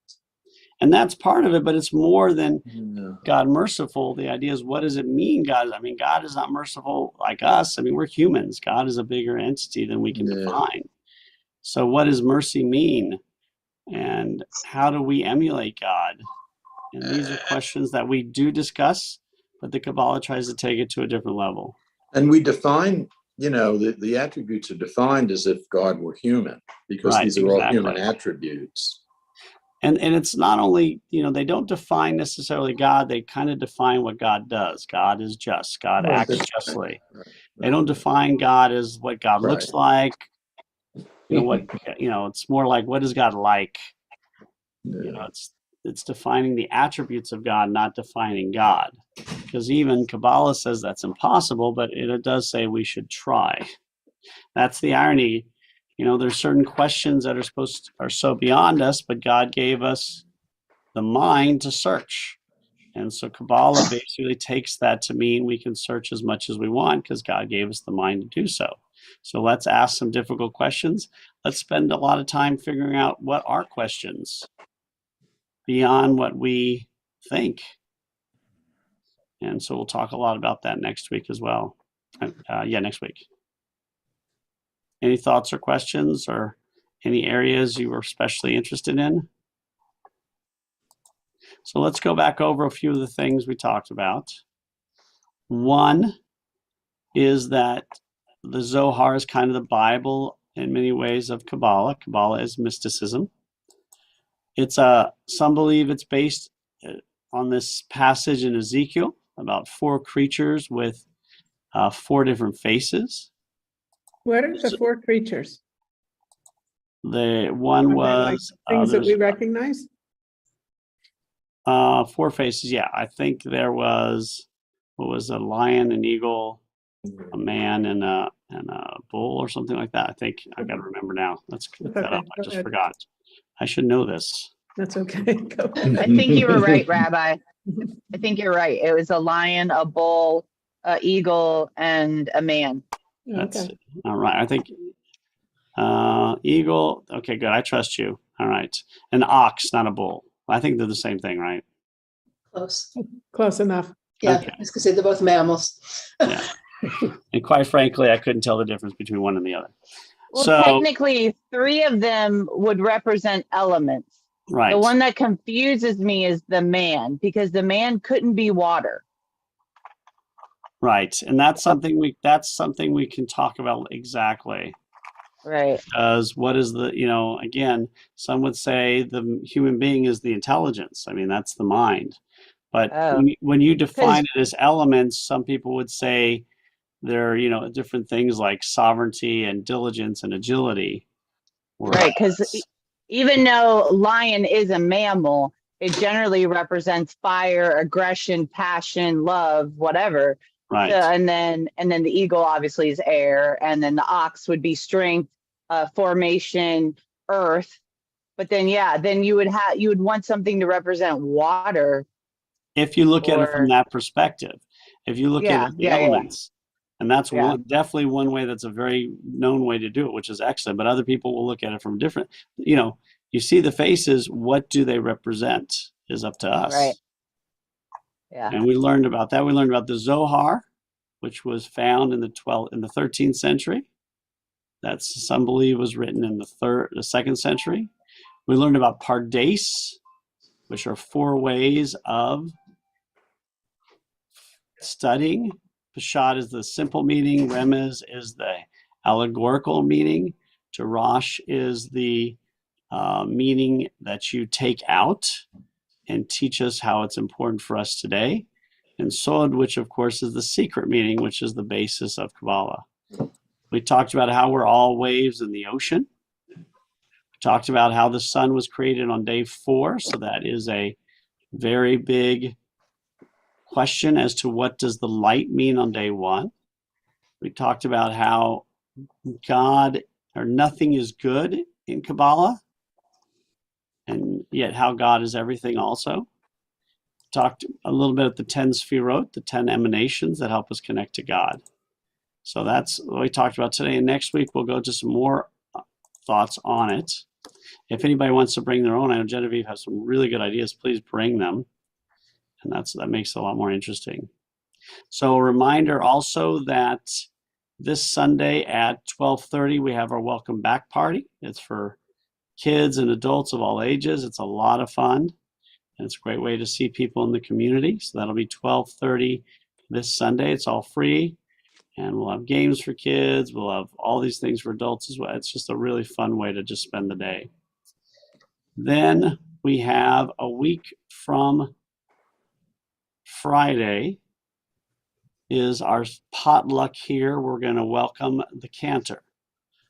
Speaker 1: And that's part of it, but it's more than
Speaker 5: Yeah.
Speaker 1: God merciful. The idea is, what does it mean, God? I mean, God is not merciful like us. I mean, we're humans. God is a bigger entity than we can
Speaker 5: Yeah.
Speaker 1: define. So what does mercy mean? And how do we emulate God? And these are questions that we do discuss, but the Kabbalah tries to take it to a different level.
Speaker 5: And we define, the attributes are defined as if God were human, because
Speaker 1: Right,
Speaker 5: these are all
Speaker 1: exactly.
Speaker 5: human attributes.
Speaker 1: And it's not only, they don't define necessarily God, they kind of define what God does. God is just. God
Speaker 5: Right,
Speaker 1: acts
Speaker 5: that's
Speaker 1: justly.
Speaker 5: Right.
Speaker 1: They don't define God as what God looks like. It's more like, what is God like?
Speaker 5: Yeah.
Speaker 1: It's defining the attributes of God, not defining God. Because even Kabbalah says that's impossible, but it does say we should try. That's the irony. There's certain questions that are so beyond us, but God gave us the mind to search. And so Kabbalah basically takes that to mean we can search as much as we want because God gave us the mind to do so. So let's ask some difficult questions. Let's spend a lot of time figuring out what are questions beyond what we think. And so we'll talk a lot about that next week as well. Next week. Any thoughts or questions or any areas you were especially interested in? So let's go back over a few of the things we talked about. One is that the Zohar is kind of the Bible in many ways of Kabbalah. Kabbalah is mysticism. Some believe it's based on this passage in Ezekiel about 4 creatures with 4 different faces.
Speaker 2: What are the 4 creatures?
Speaker 1: The one
Speaker 2: Are they like
Speaker 1: was
Speaker 2: things that we recognize?
Speaker 1: 4 faces. Yeah, I think there was a lion, an eagle, a man, and a bull or something like that. I think I got to remember now. Let's look that up. I just forgot. I should know this.
Speaker 2: That's okay. Go ahead.
Speaker 4: I think you were right, Rabbi. I think you're right. It was a lion, a bull, an eagle, and a man.
Speaker 1: That's
Speaker 2: Okay.
Speaker 1: all right. I think eagle. Okay, good. I trust you. All right. An ox, not a bull. I think they're the same thing, right?
Speaker 3: Close.
Speaker 2: Close enough.
Speaker 3: Yeah,
Speaker 1: Okay.
Speaker 3: I was gonna say they're both mammals.
Speaker 1: Yeah. And quite frankly, I couldn't tell the difference between one and the other.
Speaker 4: Well,
Speaker 1: So,
Speaker 4: technically, 3 of them would represent elements.
Speaker 1: right.
Speaker 4: The one that confuses me is the man, because the man couldn't be water.
Speaker 1: Right. And that's something we can talk about exactly.
Speaker 4: Right.
Speaker 1: Because what is again, some would say the human being is the intelligence. I mean, that's the mind. But
Speaker 4: Oh.
Speaker 1: when you define it as elements, some people would say there are, different things like sovereignty and diligence and agility.
Speaker 4: Right. Because even though lion is a mammal, it generally represents fire, aggression, passion, love, whatever.
Speaker 1: Right.
Speaker 4: So, and then the eagle obviously is air, and then the ox would be strength, formation, earth. But then you would want something to represent water.
Speaker 1: If you look at it from that perspective. if you look
Speaker 4: Yeah,
Speaker 1: at the
Speaker 4: yeah, yeah.
Speaker 1: elements. And that's
Speaker 4: Yeah.
Speaker 1: definitely one way that's a very known way to do it, which is excellent. But other people will look at it from different, you see the faces, what do they represent is up to us.
Speaker 4: Right. Yeah.
Speaker 1: And we learned about that. We learned about the Zohar, which was found in the 13th century. That's, some believe, was written in the 2nd century. We learned about Pardes, which are 4 ways of studying. Peshat is the simple meaning. Remez is the allegorical meaning. Darash is the meaning that you take out and teach us how it's important for us today. And Sod, which of course is the secret meaning, which is the basis of Kabbalah. We talked about how we're all waves in the ocean. We talked about how the sun was created on day 4. So that is a very big question as to what does the light mean on day 1. We talked about how God, or nothing is good in Kabbalah, and yet how God is everything also. Talked a little bit at the 10 Sfirot, the 10 emanations that help us connect to God. So that's what we talked about today. And next week, we'll go to some more thoughts on it. If anybody wants to bring their own, I know Genevieve has some really good ideas, please bring them. And that makes it a lot more interesting. So a reminder also that this Sunday at 12:30, we have our welcome back party. It's for kids and adults of all ages. It's a lot of fun. And it's a great way to see people in the community. So that'll be 12:30 this Sunday. It's all free. And we'll have games for kids. We'll have all these things for adults as well. It's just a really fun way to just spend the day. Then we have a week from Friday is our potluck here. We're going to welcome the cantor.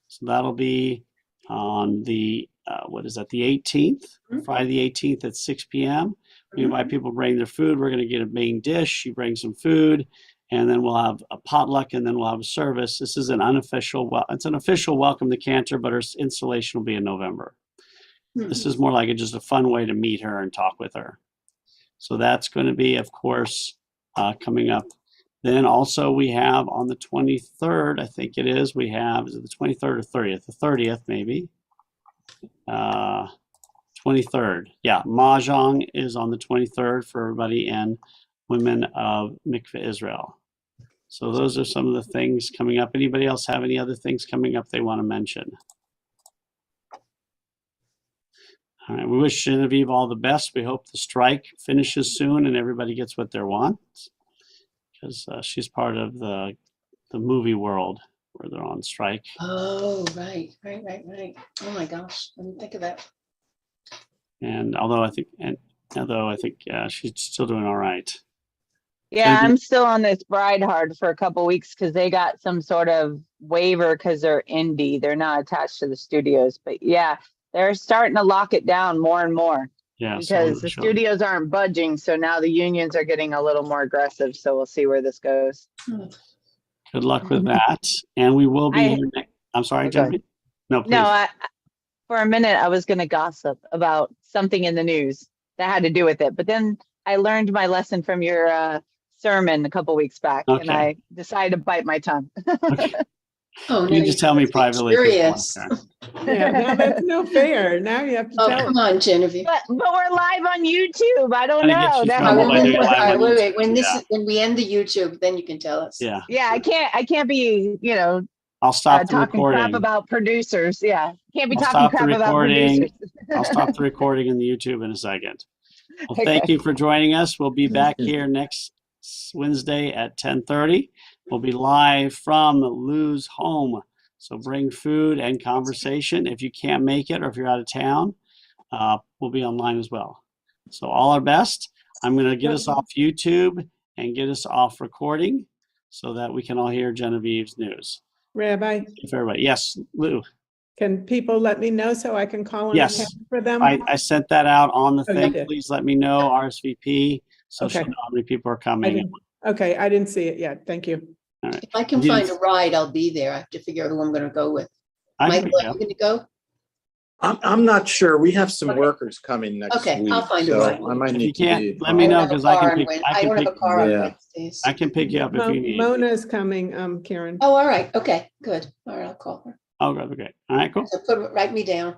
Speaker 1: So that'll be on the, the 18th, Friday the 18th at 6 p.m. We invite people to bring their food. We're going to get a main dish. You bring some food, and then we'll have a potluck, and then we'll have a service. This is an unofficial, it's an official welcome to cantor, but her installation will be in November. This is more like just a fun way to meet her and talk with her. So that's going to be, of course, coming up. Then also we have on the 23rd, I think it is, we have, is it the 23rd or 30th? The 30th maybe. 23rd. Yeah, Mahjong is on the 23rd for everybody and women of Mikveh Israel. So those are some of the things coming up. Anybody else have any other things coming up they want to mention? All right, we wish Genevieve all the best. We hope the strike finishes soon and everybody gets what they want, because she's part of the movie world where they're on strike.
Speaker 3: Oh, right. Oh my gosh, I didn't think of that.
Speaker 1: And although I think she's still doing all right.
Speaker 4: Yeah, I'm still on this Bride Hard for a couple weeks because they got some sort of waiver because they're indie. They're not attached to the studios. But yeah, they're starting to lock it down more and more.
Speaker 1: Yeah,
Speaker 4: because the studios aren't budging. So now the unions are getting a little more aggressive. So we'll see where this goes.
Speaker 1: Good luck with that. And we will be here next. I'm sorry,
Speaker 4: Okay.
Speaker 1: Genevieve? No, please.
Speaker 4: No, for a minute, I was going to gossip about something in the news that had to do with it. But then I learned my lesson from your sermon a couple weeks back, and
Speaker 1: Okay.
Speaker 4: I decided to bite my tongue.
Speaker 1: Okay.
Speaker 3: Oh,
Speaker 1: You
Speaker 3: no,
Speaker 1: just tell me privately.
Speaker 3: Curious.
Speaker 2: Yeah, no, that's no fair. Now you have to
Speaker 3: Oh,
Speaker 2: tell
Speaker 3: come
Speaker 2: us.
Speaker 3: on, Genevieve.
Speaker 4: But we're live on YouTube. I don't
Speaker 1: I guess
Speaker 4: know.
Speaker 1: she's
Speaker 4: That-
Speaker 1: not
Speaker 3: All
Speaker 1: Well, I do it live
Speaker 3: right,
Speaker 1: on
Speaker 3: wait.
Speaker 1: YouTube.
Speaker 3: When we end the YouTube, then you can tell us.
Speaker 1: Yeah,
Speaker 4: yeah, I can't be,
Speaker 1: I'll stop the
Speaker 4: talking crap
Speaker 1: recording.
Speaker 4: about producers. Yeah, can't be
Speaker 1: I'll
Speaker 4: talking
Speaker 1: stop the
Speaker 4: crap about
Speaker 1: recording.
Speaker 4: producers.
Speaker 1: I'll stop the recording in the YouTube in a second. Well,
Speaker 4: Okay.
Speaker 1: thank you for joining us. We'll be back here next Wednesday at 10:30. We'll be live from Lou's home. So bring food and conversation. If you can't make it or if you're out of town, we'll be online as well. So all our best. I'm going to get us off YouTube and get us off recording so that we can all hear Genevieve's news.
Speaker 2: Rabbi,
Speaker 1: If everybody, yes, Lou.
Speaker 2: can people let me know so I can call and
Speaker 1: Yes.
Speaker 2: account for them?
Speaker 1: I sent that out on the
Speaker 2: Oh, you
Speaker 1: thing.
Speaker 2: did.
Speaker 1: Please let me know, RSVP, so she'll
Speaker 2: Okay.
Speaker 1: know how many people are
Speaker 2: I
Speaker 1: coming.
Speaker 2: didn't- Okay, I didn't see it yet. Thank you.
Speaker 3: If I can
Speaker 1: You
Speaker 3: find
Speaker 1: didn't-
Speaker 3: a ride, I'll be there. I have to figure out who I'm going to go with.
Speaker 1: I
Speaker 3: Michael,
Speaker 1: can
Speaker 3: are
Speaker 1: go.
Speaker 3: you going to go?
Speaker 5: I'm not sure. We have some
Speaker 3: Okay.
Speaker 5: workers coming next
Speaker 3: Okay,
Speaker 5: week.
Speaker 3: I'll find a
Speaker 5: so
Speaker 3: ride.
Speaker 5: I might
Speaker 1: If
Speaker 5: need
Speaker 1: you
Speaker 5: to
Speaker 1: can't,
Speaker 5: be.
Speaker 1: let me
Speaker 3: I
Speaker 1: know
Speaker 3: don't have a
Speaker 1: because I
Speaker 3: car
Speaker 1: can
Speaker 3: on
Speaker 1: pick.
Speaker 3: Wed-
Speaker 1: I
Speaker 3: I
Speaker 1: can
Speaker 3: don't have
Speaker 1: pick.
Speaker 3: a car on
Speaker 5: Yeah.
Speaker 3: Wednesdays.
Speaker 1: I can pick you up if you need.
Speaker 2: Mona's coming, Karen.
Speaker 3: Oh, all right. Okay, good. All right, I'll call her.
Speaker 1: Oh, good. Okay. All right. Cool.
Speaker 3: So write me down.